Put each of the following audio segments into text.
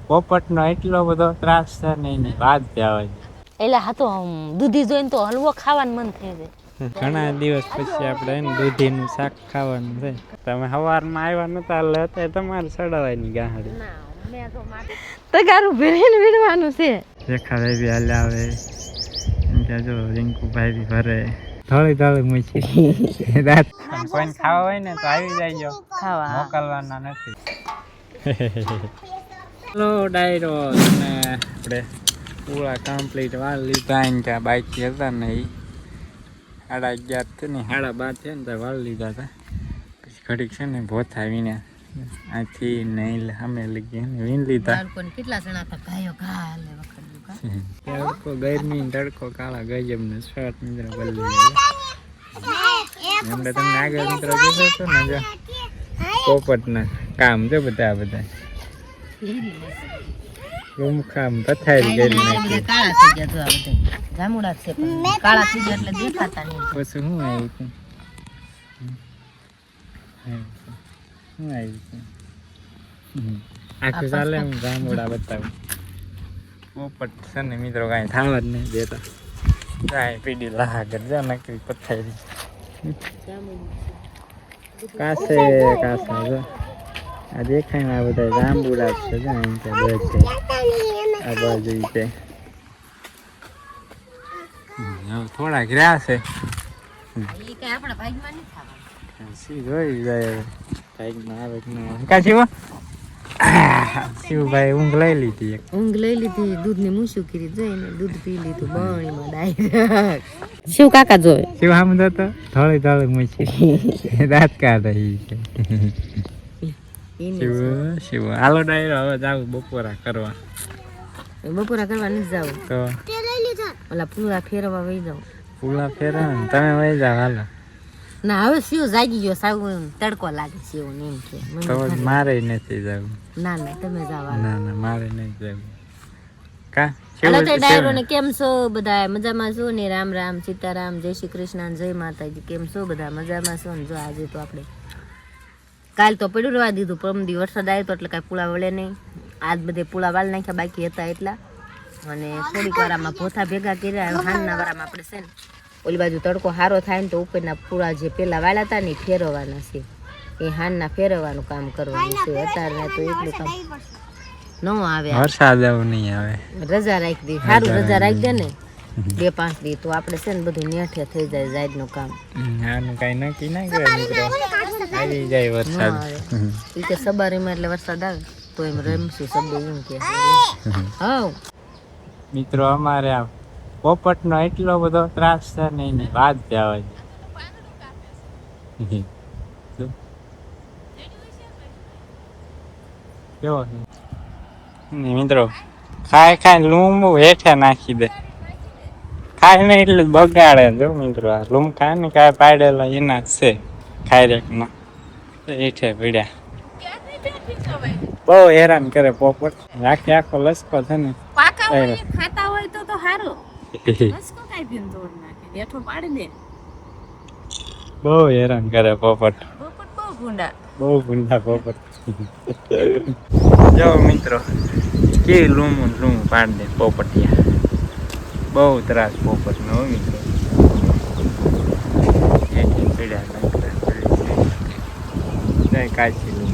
પોપટનો એટલો બધો ત્રાસ છે ને એની વાત જવા દે. એટલે હા તો દૂધી જોઈને તો હલવો ખાવાનું મન થઈ જાય. ઘણા દિવસ પછી આપણે એને દૂધીનું શાક ખાવાનું છે. તમે સવારમાં આવ્યા નતા એટલે તમારે સડાવાની ગાહડી. તગારું ભરીને વીણવાનું છે. રેખા બી હાલ આવે એમ જો રિંકુભાઈ બી ભરે થોડી થોડી મૂકી રાત કોઈને ખાવા હોય ને તો આવી જાય ખાવા મોકલવાના નથી. હેલો ડાયરો અને આપણે પૂરા કમ્પ્લીટ વાર લીધા ત્યાં બાઈક હતા ને એ 11:30 છે ને 12:30 છે ને તો વાર લીધા હતા. પછી ઘડીક છે ને ભોથા વીને આથી નહીં અમે લઈ વીન લીધા. કેટલા જણા હતા ગાયો ઘા હાલે વખત તડકો ગરમી તડકો કાળા ગજબ ને શર્ટ મિત્ર બદલી એમને તમને આગળ મિત્રો જોશો છો ને જો પોપટના કામ છે બધા રૂમ કામ પથારી કરી નાખી. કાળા થઈ ગયા જો આ બધા જામુડા છે પણ કાળા થઈ ગયા એટલે દેખાતા નહીં. પછી શું આવ્યું છે શું આવ્યું છે આખું ચાલે હું જામુડા બતાવું. પોપટ છે ને મિત્રો કાંઈ થાવા જ નહીં દેતા. કાંઈ પીડી લાહા કરજો નકરી પથારી કાસે કાસા જો આ દેખાય ને આ બધા જાંબુડા છે જો એમ કે છે આ બાજુ છે થોડા ગ્રા છે એ કઈ આપણા ભાગમાં નહીં ખાવાનું. સી જોઈ જાય ભાગમાં આવે કે ના કા શિવ શિવભાઈ ઊંઘ લઈ લીધી ઊંઘ લઈ લીધી દૂધની મૂછું કરી જોઈને દૂધ પી લીધું બણીમાં ડાયરેક્ટ. શિવ કાકા જોવે શિવ આમ તો થોડી થોડી મૂછી દાંત કાઢે શિવ શિવ હાલો ડાયરો હવે જાવ બપોરા કરવા. બપોરા કરવા નથી જાવ તો ઓલા પૂરા ફેરવા વહી જાવ. પૂરા ફેરવા ને તમે વહી જાવ હાલો. ના હવે શિવ જાગી ગયો સાવ તડકો લાગે શિવ ને એમ કે તો મારે નથી જવું. ના ના તમે જાવ. ના ના મારે નહીં જવું. કા હાલો તો ડાયરો ને કેમ છો બધા મજામાં છો ને? રામ રામ સીતારામ જય શ્રી કૃષ્ણ જય માતાજી. કેમ છો બધા મજામાં છો ને? જો આજે તો આપણે કાલ તો પડ્યું રહેવા દીધું પરમદી વરસાદ આવ્યો તો એટલે કાંઈ પુળા વળે નહીં. આજ બધે પુળા વાળ નાખ્યા બાકી હતા એટલા અને થોડીક વારામાં ભોથા ભેગા કર્યા. હાનના વારામાં આપણે છે ને ઓલી બાજુ તડકો સારો થાય ને તો ઉપરના પૂળા જે પેલા વાળા હતા ને ફેરવવાના છે. એ હાનના ફેરવવાનું કામ કરવાનું છે. અત્યારે તો એટલું કામ ન આવે. વરસાદ આવું નહીં આવે. રજા રાખી દે સારું રજા રાખી દે ને 2-5 દી તો આપણે છે ને બધું નેઠે થઈ જાય જાહેર નું કામ. આનું કઈ નક્કી ના કરે મિત્રો આવી જાય વરસાદ. એ કે સવારીમાં એટલે વરસાદ આવે તો એમ રમશું શબ્દ એમ કે હા મિત્રો અમારે આ પોપટનો એટલો બધો ત્રાસ છે ને એની વાત જવા દે. કેવો મિત્રો ખાય ખાય લૂમ હેઠે નાખી દે. ખાય ને એટલે બગાડે જો મિત્રો. આ લૂમ ખાય ને કાંઈ પાડેલા એના જ છે ખાયરેકમાં હેઠે પીડ્યા. બહુ હેરાન કરે પોપટ. આખે આખો લસકો છે ને ખાતા હોય તો સારું. બહુ હેરાન કરે પોપટ. બહુ ગુંડા પોપટ. જો મિત્રો કેવી લૂમ પાડી દે પોપટિયા. બહુ ત્રાસ પોપટ નો મિત્રો. કાચી લૂમ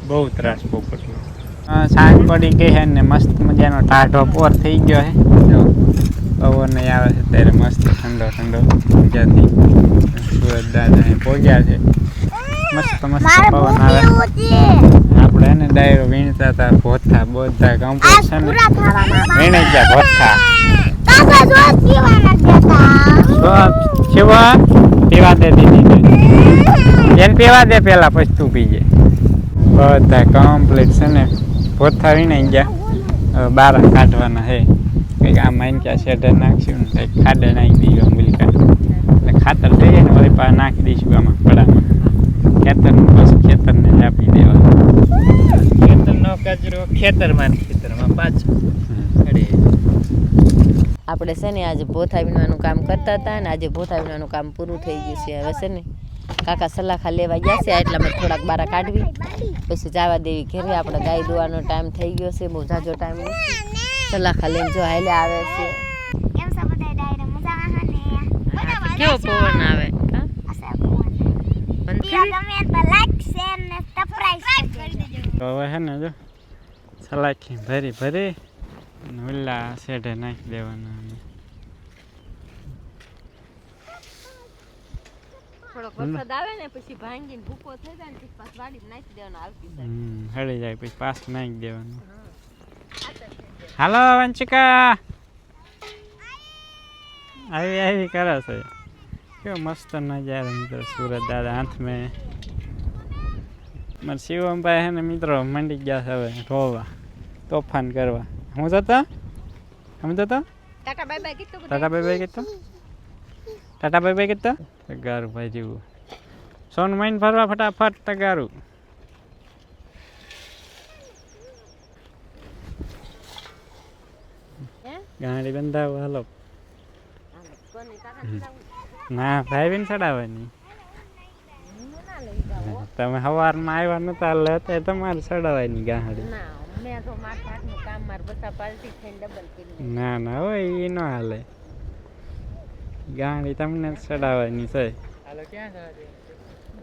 બહુ ત્રાસ પોપટનો. સાંજ પડી ગઈ છે ને મસ્ત મજાનો ટાઢો પોર થઈ ગયો છે. જો પવન આવે છે ત્યારે મસ્ત ઠંડો ઠંડો મજાથી સુરત દાદા પહોંચ્યા છે. મસ્ત પવન આવે. આપણે એને ડાયરો વીણતા હતા ભોથા બધા કમ્પ્લીટ છે ને વીણી ગયા ભોથા. પીવા દે દીદી એને પીવા દે પેલા પછી તું પીજે. બધા કમ્પ્લીટ છે ને ભોથા વીણાઈ ગયા. બાર કાઢવાના છે કંઈક આમ ક્યાં શેઢે નાખશું ને કંઈક ખાડે નાખી દઈએ મુલકા એટલે ખાતર થઈ જાય ને વળી પા નાખી દઈશું આમાં પડામાં. ખેતરનું પછી ખેતરને જ આપી દેવાનું. ખેતરનો કચરો ખેતરમાં પાછો આપણે છે ને આજે ભોથા વીણવાનું કામ કરતા હતા ને આજે ભોથા વીણવાનું કામ પૂરું થઈ ગયું છે. હવે છે ને કાકા સલાખા લેવા ગયા છે એટલામાં થોડાક બારા કાઢવી પછી જવા દેવી ઘેરે. આપણે ગાય દોવાનો ટાઈમ થઈ ગયો છે, બહુ ઝાઝો ટાઈમ નથી. સલાખા લઈને જો હાલે આવે છે. કેવો પવન આવે તો હવે છે ને જો સલાખી ભરી ભરી અને ઓલા શેઢે નાખી દેવાના. થોડોક વરસાદ આવે ને પછી ભાંગીને ભૂકો થઈ જાય ને પછી પાછું વાડીમાં નાખી દેવાનો આવતી જાય. હળી જાય પછી પાછું નાખી દેવાનું. હાલો વંચિકા આવી આવી કરે છે. કેવો મસ્ત નજારો મિત્રો સુરત દાદા હાથ મેં. મારા શિવમભાઈ હે ને મિત્રો મંડી ગયા છે હવે રોવા તોફાન કરવા. હું જતો ટાટા બાય બાય કીધું. ટાટા બાય બાય કીધું. ટાટા બાય બાય કીધું. તગારું ભાઈ જેવું સોન માઈન ફરવા ફટાફટ તગારું. ગાડી બંધાવો હાલો. ના ભાઈ બેન ચડાવવાની. તમે સવારમાં આવ્યા નતા એટલે તમારે ચડાવવાની ગાડી. ના ના હોય એ ન હાલે. ગાડી તમને ચડાવવાની છે.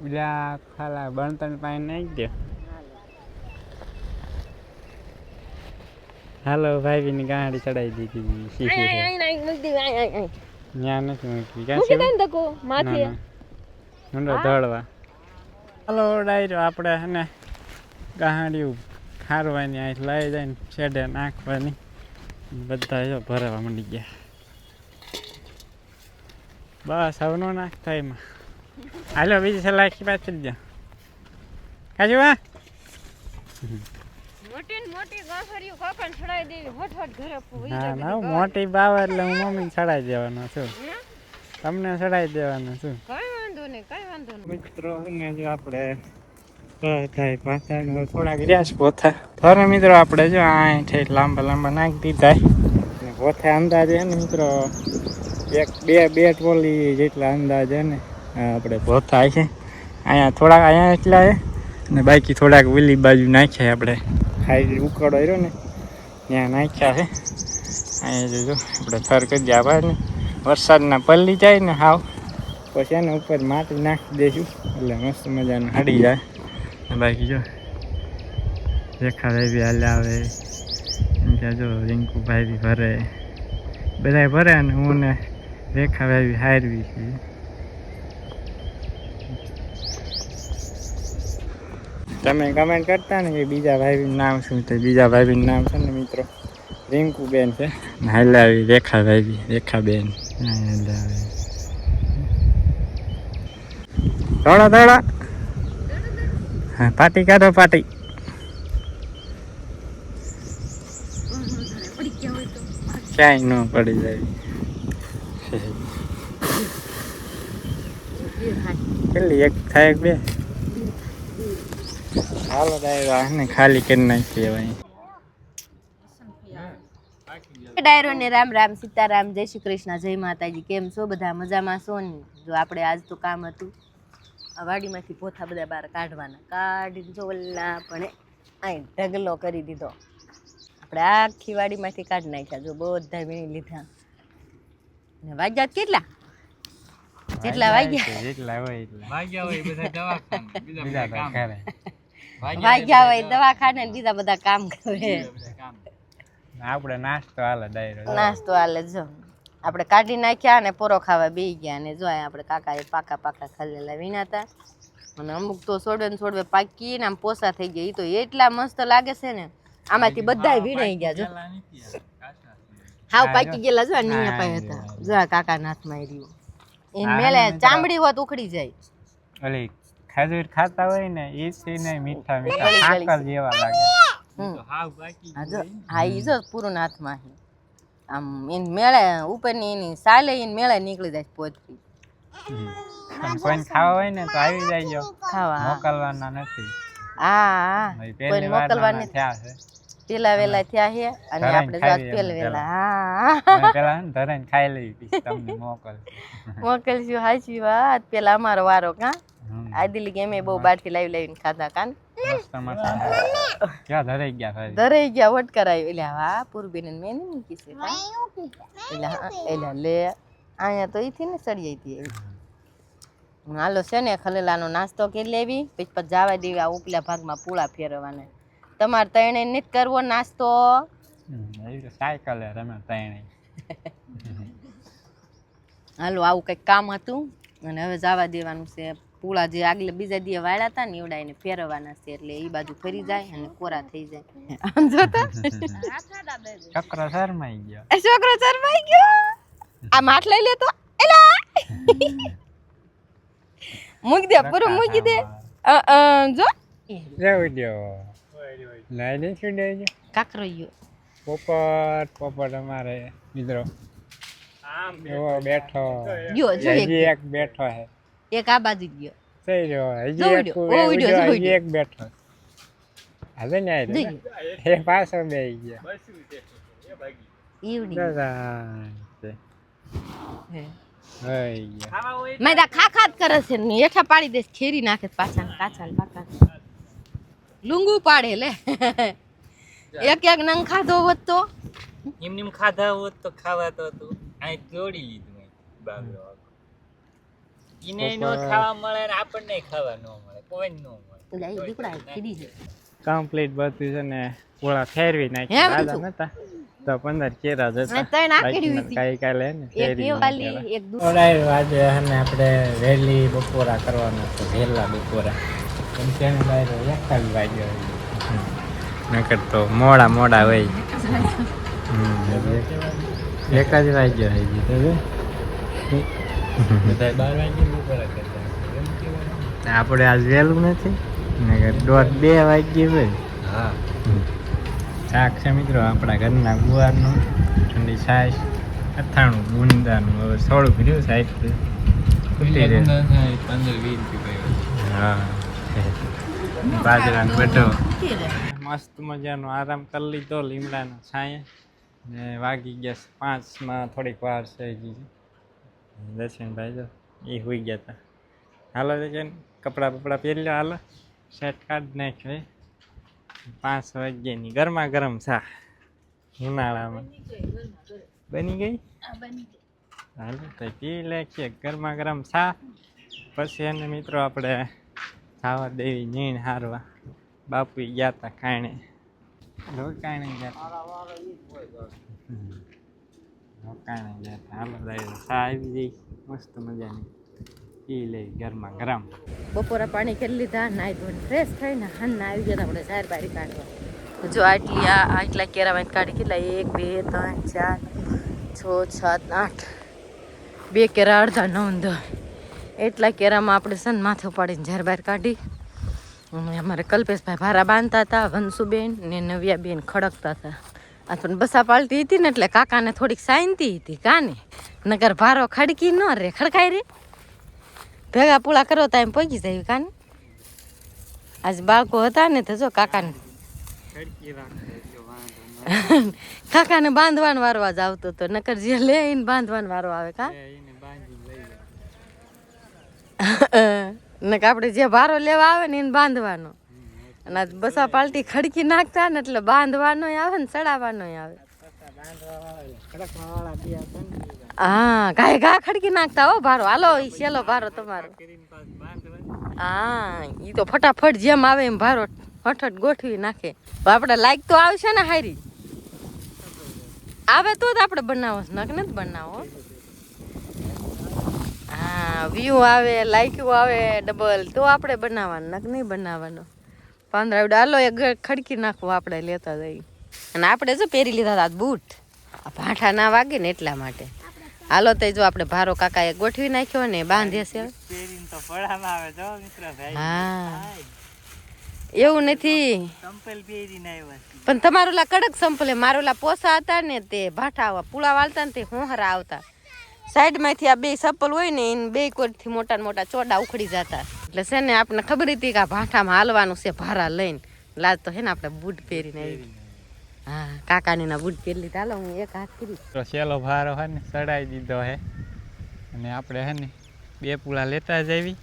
ઓલા ખાલા બણતણ પાસે નાખી દો. હાલો ભાઈ બેન ગાડી ચડાવી દીધી. ત્યાં નથી મૂકી દોડવા. હાલો ડાયરો આપણે હે ને ગાડીઓ ખારવાની આ લઈ જાય શેડે નાખવાની. બધા જો ભરવા માંડી ગયા. બસ હવે નો નાખતા એમાં. હાલો બીજી સલાખી પાછી જ કાજુ હા ના મોટી બાવ એટલે હું મમ્મી ચડાવી દેવાનો છું. તમને ચડાવી દેવાનો છું. મિત્રો જો આપણે થોડાક રહ્યા છે પોથા. ફરે મિત્રો આપણે જો આ લાંબા લાંબા નાખી દીધા. પોથા અંદાજે ને મિત્રો બે ટ્રોલી જેટલા અંદાજે ને આપણે પોથા છે. અહીંયા થોડાક અહીંયા એટલા છે ને બાકી થોડાક ઓલી બાજુ નાખ્યા આપણે. ખાઈ ઉકળો રહ્યો ને ત્યાં નાખ્યા છે. અહીંયા જો આપણે થર કરી દે આભાર ને વરસાદના પલ્લી જાય ને હાવ પછી એને ઉપર માટી નાખી દઈશું એટલે મસ્ત મજાનું હડી જાય. બાકી જો રેખાભાઈ બી હાલે આવે ત્યાં જો રિંકુભાઈ બી ભરે બધા ભરે અને હું ને રેખાભાઈ બી હારવી છીએ. તમે કમેન્ટ કરતા ને કે બીજા ભાઈનું નામ શું છે. બીજા ભાઈનું નામ છે ને મિત્રો રિંકુબેન છે. હાલે આવી રેખાભાઈ બી રેખાબેન હાલે આવે. દોડો દોડો હા પાટી કાઢો પાટી. ક્યાંય ન પડી જાય. કેટલી એક થાય બે. હાલો ડાયરો ને ખાલી કરી નાખીએ ભાઈ. ડાયરો ને રામ રામ સીતારામ જય શ્રી કૃષ્ણ જય માતાજી. કેમ છો બધા મજામાં છો ને? જો આપણે આજ તો કામ હતું આ વાડીમાંથી પોથા બધા બહાર કાઢવાના. કાઢી દીધો ઓલા પણ અહીં ઢગલો કરી દીધો. આપણે આખી વાડીમાંથી કાઢી નાખ્યા. જો બધા વીણી લીધા ને વાગ્યા કેટલા જેટલા વાગ્યા જેટલા હોય એટલા વાગ્યા હોય બધા દવાખાને બીજા કામ કરે. વાગ્યા હોય દવાખાને ને બીજા બધા કામ કરે. આપણે નાસ્તો હાલે ડાયરો નાસ્તો હાલે. જો આપણે કાઢી નાખ્યા અને પોરો ખાવા બેસી ગયા. અને જો આપણે કાકાએ પાકા પાકા ખાલેલા વીણાતા અને અમુક તો છોડવે ને છોડવે પાકીને આમ પોસા થઈ ગયા. એ તો એટલા મસ્ત લાગે છે ને આમાંથી બધા વીણાઈ ગયા. જો હાવ પાકી ગયેલા. જો નીયા પાય હતા. જો આ કાકાના હાથમાં રહ્યું એને મેલે ચામડી હોત ઉખડી જાય. ઓલી ખાજૂર ખાતા હોય ને એ છે ને મીઠા મીઠા સાકર જેવા લાગે. હા ઈ જો પૂરું હાથમાં આમ એને મેળે ઉપરની એની સાલે એને મેળે નીકળી જાય પોતરી. કોઈને ખાવા હોય ને તો આવી જાય ખાવા મોકલવાના નથી. હા કોઈ મોકલવા નથી. થયા છે પેલા વેલા થયા છે અને આપણે પહેલા વેલા. હા હા પેલા હે ને ધરાઈને ખાઈ લઈ પછી તમને મોકલ. મોકલશું હાચી વાત પેલા અમારો વારો કા આ દિલ્હી ગેમે બહુ બારથી લાવીને ખાધા કાન મસ્ત મસ્ત ક્યાં ધરાઈ ગયા ભાઈ ધરાઈ ગયા વટ કરાયું એટલે હા પૂર્વીને મેં નહીં મૂકી છે એટલે એટલે લે અહીંયા તો ઈથી ને સડી હતી એવી હાલો છે ને ખલેલાનો નાસ્તો કરી લેવી પછી જવા દેવી આ ઉપલા ભાગમાં પૂળા ફેરવવાના તમારે તણે નથી કરવો નાસ્તો સાયકલ રમે તણે હાલો આવું કંઈક કામ હતું અને હવે જવા દેવાનું છે પૂળા જે આગલે બીજા દી વાળ્યા હતા ને એવડા એને ફેરવવાના છે એટલે એ બાજુ ફરી જાય અને કોરા થઈ જાય આમ જોતા ચક્ર શરમાઈ ગયો છોકરો શરમાઈ ગયો આ માઠ લઈ લે તો એલા મૂકી દે પૂરું મૂકી દે જો જવું દો લઈ દે શું દે કાકરો ગયો પોપટ અમારે મિત્રો એવો બેઠો ગયો જો હજી એક બેઠો હે એક આ બાજુ ગયો થઈ રહ્યો હજી એક બેઠો હવે ને એ પાછો બે ગયા મેં ખા કરે છે ને હેઠા પાડી દે ખેરી નાખે પાછા કાચા પાકા લુંગુ પાડે લે એક એક નંગ ખાધો હોત તો એમ ખાધા હોત તો ખાવા તો હતું અહીં તોડી લીધું બાબરો ઈને નો ખાવા મળે ને આપણને ખાવા ન મળે કોઈ ન મળે એટલે દીકરા કીધી છે કમ્પ્લીટ બધું છે ને પૂળા ફેરવી નાખી દાદા નતા તો 15 કેરા જતા ત્રણ આકેડી હતી કઈ કઈ લે ને એક એ વાલી એક દૂધ ઓરાય આજે હને આપણે વહેલી બપોરા કરવાના છે વહેલા બપોરા કેમ કે એને બહાર એક વાગ્યો નકર તો મોડા હોય એક જ વાગ્યો હોય તો બધા 12 વાગે બપોરા કરતા આપણે આજ વહેલું નથી નકર 1:30 વાગ્યે હોય હા શાક છે મિત્રો આપણા ઘરના ગુવારનું ઠંડી છાશ અથાણું ગુંદાનું હવે થોડુંક રહ્યું સાઈડ ખૂટી રહે 15-20 રૂપિયા હા બાજરાનો બટો મસ્ત મજાનો આરામ કરી લીધો લીમડાનો છાંયે ને વાગી ગયા 5 થોડીક વાર છે હજી દર્શનભાઈ જો એ હોઈ ગયા હતા હાલો દર્શન કપડાં બપડા પહેરી લો હાલો સેટ કાઢી નાખ્યો 5 વાગ્યાની ગરમા ગરમ ચા ઉનાળામાં બની ગઈ હાલો તો પી લે કે ગરમા ગરમ ચા પછી એને મિત્રો આપણે ખાવા દેવી નીણ હારવા બાપુ ગયા હતા કાણે રોકાણે ગયા હાલો ચા આવી જઈ મસ્ત મજાની પી લે ગરમા ગરમ બપોરા પાણી કરી લીધા નાઈ ધોઈને ફ્રેશ થઈને હાલના આવી ગયા આપણે 4 બારી કાઢવા જો આટલા કેરામાં કાઢી કેટલા 1 2 3 4 6 7 8 2 કેરા અડધા 9 10 એટલા કેરામાં આપણે સન માથે ઉપાડીને 4 બાર કાઢી અમારે કલ્પેશભાઈ ભારા બાંધતા હતા વંશુબેન ને નવ્યાબેન ખડકતા હતા આ પણ બસા પાલટી હતી ને એટલે કાકાને થોડીક શાંતિ હતી કાને નગર ભારો ખડકી ન રે ખડકાય રે ભેગા પૂળા કરો તો એમ પહોંચી જાય કાને આજ બાળકો હતા ને તો જો કાકાને બાંધવાનો વારો આજ આવતો હતો નકર જે લે એને બાંધવાનો વારો આવે કા નકર આપણે જે ભારો લેવા આવે ને એને બાંધવાનો અને આજ બસા પાલટી ખડકી નાખતા ને એટલે બાંધવાનો આવે ને ચડાવવાનો આવે હા ગાય ઘા ખડકી નાખતા હો ભારો હાલો ઈ સેલો ભારો તમારો હા ઈ તો ફટાફટ જેમ આવે એમ ભારો ફટફટ ગોઠવી નાખે આપણે લાઈક તો આવશે ને હારી આવે તો જ આપણે બનાવો નક નથી બનાવો હા વ્યૂ આવે લાઈક આવે ડબલ તો આપણે બનાવવાનું નક નહીં બનાવવાનો 15 હાલો એક ખડકી નાખવું આપણે લેતા જઈ અને આપણે જો પહેરી લીધા હતા બૂટ ભાઠા ના વાગે ને એટલા માટે હાલો તો જો આપણે ભારો કાકાએ ગોઠવી નાખ્યો ને બાંધે છે હા એવું નથી પણ તમારું લા કડક સંપલે મારું લા પોસા હતા ને તે ભાઠા પૂળા વાળતા ને તે હોહરા આવતા સાઈડ માંથી આ બે સપલ હોય ને એને બે કોરથી મોટા મોટા ચોડા ઉખડી જતા એટલે છે ને આપણને ખબર હતી કે આ ભાઠામાં હાલવાનું છે ભારા લઈને લાજ તો હે ને આપણે બૂટ પહેરીને આવી હા કાકાની ના બૂટ પહેરી લીધા. હાલો હું એક હાથ કરી. તો સેલો ભારો હે ને ચડાવી દીધો હે અને આપણે હે ને 2 પૂળા લેતા જ આવી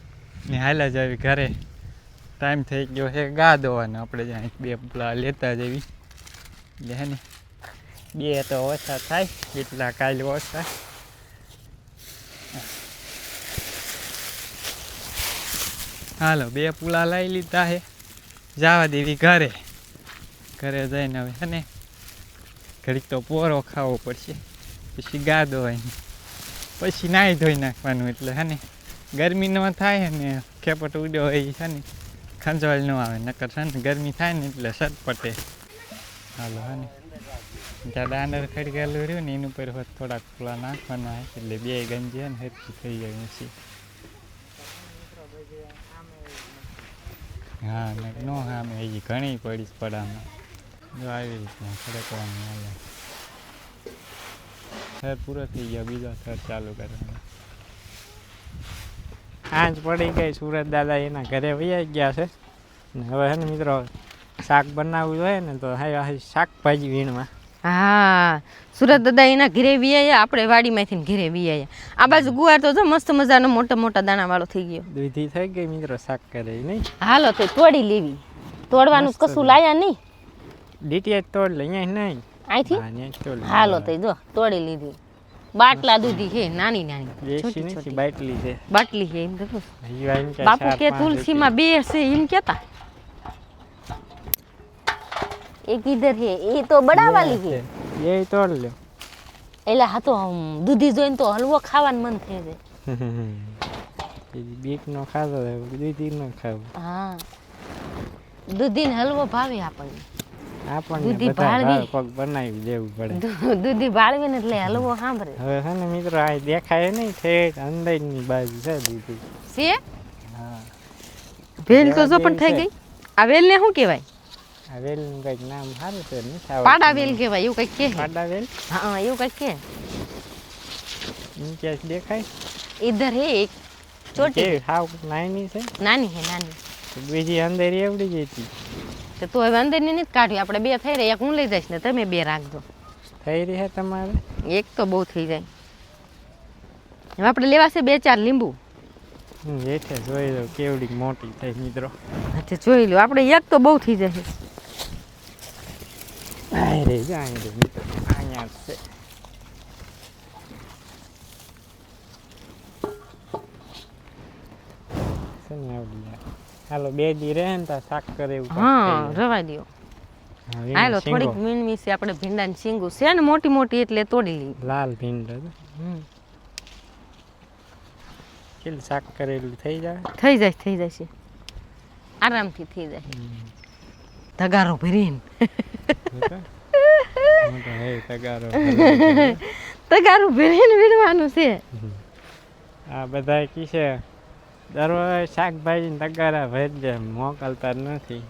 ને હાલ્યા જ આવી ઘરે. ટાઈમ થઈ ગયો છે ગા દોવાનો. આપણે જ્યાં 2 પૂળા લેતા જ આવી એટલે હે ને 2 તો ઓછા થાય એટલા કાલે ઓછા. હાલો 2 પૂળા લઈ લીધા હે. જવા દેવી ઘરે. ઘરે જઈને હવે હે ને ઘડીક તો પોરો ખાવો પડશે, પછી ગા ધોવાની, પછી નાહી ધોઈ નાખવાનું. એટલે હે ને ગરમી ન થાય ને ખેપટ ઉડ્યો હોય છે ને ખંજવાળ ન આવે. નકર છે ને ગરમી થાય ને એટલે સટપટે. હાલો હે ને જ્યાં દાંડર ખડકેલું રહ્યું ને એની ઉપર થોડાક પૂળા નાખવાના હોય એટલે 2 ગંજી હે ને હેરખી થઈ જાય પછી. હા ને નો સામે હજી ઘણી પડી પડામાં. જો આવી રીતના ખડકવાનું હાલે. થર પૂરો થઈ ગયો, બીજો થર ચાલુ કરવાનો. આંચ પડી ગઈ. સુરત દાદા એના ઘરે વૈયા ગયા છે ને હવે છે ને મિત્રો શાક બનાવવું જોઈએ ને તો શાકભાજી વીણવા. હા સુરત દાદા એના ઘરે વિયા, આપણે વાડીમાંથી ઘરે વિયા. આ બાજુ ગુવાર તો જો મસ્ત મજાનો મોટા મોટા દાણા વાળો થઈ ગયો. દૂધી થઈ ગઈ મિત્રો શાક કરે નહીં. હાલો તો તોડી લેવી. તોડવાનું કશું લાયા નહીં. ડીટીએચ તોડ લે અહીંયા નહીં. અહીંથી હાલો તો જો તોડી લીધી. બાટલા દૂધી છે નાની નાની દેશી નથી બાટલી છે. બાટલી છે એમ તો બાપુ કે તુલસીમાં 2 છે એમ કેતા. એક ઇધર છે એ તો બડા વાલી છે એ તોડ લ્યો. એટલે હા તો દૂધી જોઈને તો હલવો ખાવાનું મન થઈ જાય. બીક નો ખાધો દૂધી નો ખાવ. હા દૂધી ને હલવો ભાવે આપણને. દૂધી ભાળવી પગ બનાવી દેવું પડે. દૂધી ભાળવી ને એટલે હલવો સાંભળે. હવે છે ને મિત્રો આ દેખાય નહીં ઠેઠ અંદરની બાજુ છે દૂધી છે. હા વેલ તો જો પણ થઈ ગઈ. આ વેલ ને શું કહેવાય? આ વેલ નું કઈક નામ સારું છે ને. પાડા વેલ કહેવાય એવું કઈક કે. પાડા વેલ. હા એવું કઈક કે. નીચે દેખાય. ઇધર હે એક છોટી હાવ નાની છે. નાની હે નાની. બીજી અંદર એવડી જ હતી. તો હવે અંદર ની નથી કાઢવી. આપણે 2 થઈ રહ્યા. એક હું લઈ જઈશ ને તમે 2 રાખજો. થઈ રહી છે તમારે? એક તો બહુ થઈ જાય. હવે આપણે લેવા છે 2-4 લીંબુ. હેઠે જોઈ લો કેવડી મોટી થઈ મિત્રો. હા જોઈ લો. આપણે એક તો બહુ થઈ જશે. આય રે મિત્રો અહીંયા છે. હાલો 2 દી રહે ને તો શાક કરે એવું. હા રવા દો. હાલો થોડીક મીણવી છે આપણે ભીંડાની શીંગું છે ને મોટી મોટી એટલે તોડી લઈ. લાલ ભીંડા કેલ શાક કરેલું થઈ જાય. થઈ જાય છે આરામથી થઈ જાય. તગારો ભરીને તગારું ભરીને વીણવાનું છે. આ બધા કી છે દરરોજ શાકભાજી તગારા ભરી મોકલતા નથી.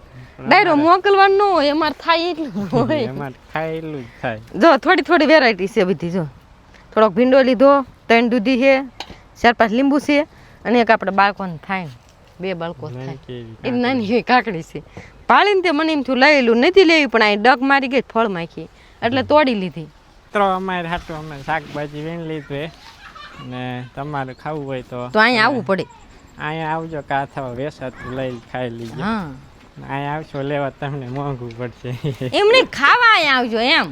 ડાયરો મોકલવાનું ન હોય. અમારે થાય એટલું હોય. એમાં ખાય એટલું જ થાય. જો થોડી વેરાયટી છે બધી. જો થોડોક ભીંડો લીધો, 3 દૂધી છે, 4-5 લીંબુ છે અને એક આપણે બાળકોને થાય 2 બાળકો થાય એ નાની હોય કાકડી છે. પાળીને તે મને એમ થયું લઈ નથી લેવી પણ આ ડગ મારી ગઈ ફળ માખી એટલે તોડી લીધી. તો અમારે હાટું અમે શાકભાજી વીણ લીધું ને તમારે ખાવું હોય તો અહીંયા આવવું પડે. અહીંયા આવજો કા અથવા વેસાતું લઈ ખાઈ લીધું. હા અહીંયા આવશો લેવા તમને મોંઘું પડશે. એમને ખાવા અહીંયા આવજો એમ.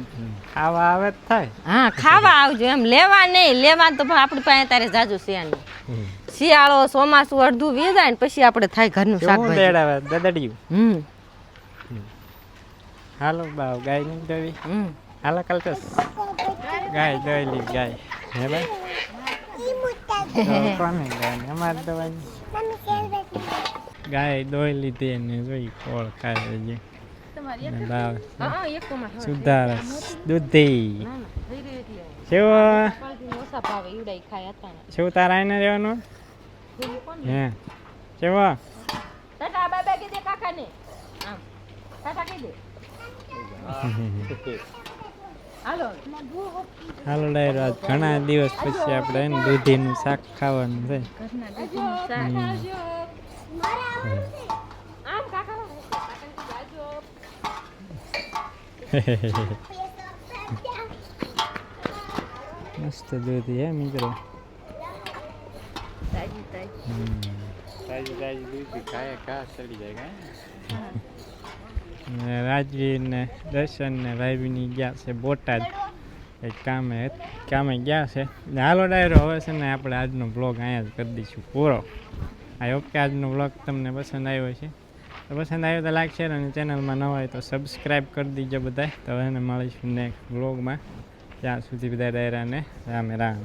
ખાવા આવે જ થાય. હા ખાવા આવજો એમ. લેવા નહીં. લેવા તો આપણી પાસે તારે જાજુ શિયાળો શિયાળો ચોમાસું અડધું વી જાય ને પછી આપણે થાય ઘરનું શાકભાજી દદડિયું. હાલો બાવ ગાય નહીં દોવી. હાલો કલકસ ગાય દોઈ લી ગાય. હે ભાઈ કોને ગાય અમારે દવાની ગાય દોઈ લીધી ને જોઈ ફળ ખાય છે. સુધારસ દૂધી શું તારા એને રહેવાનું હે કેવો હાલો ડાયરો આજ ઘણા દિવસ પછી આપણે એને દૂધીનું શાક ખાવાનું છે. મસ્ત દૂધ હે મિત્રો. તાજી તાજી. તાજી તાજી દૂધ ખાય કા ચડી જાય કાંઈ. રાજવી ને દર્શન ને ભાઈની ગયા છે બોટાદ એક કામે ગયા છે. ને હાલો ડાયરો હવે છે ને આપણે આજનો બ્લોગ અહીંયા જ કરી દઈશું પૂરો. આઈ હોપ કે આજનો બ્લોગ તમને પસંદ આવ્યો છે. તો પસંદ આવ્યો તો લાઈક શેર અને ચેનલમાં ન હોય તો સબસ્ક્રાઈબ કરી દીજો બધાય. તો એને મળીશું નેક્સ્ટ બ્લોગમાં. ત્યાં સુધી બધા ડાયરાને રામે રામ.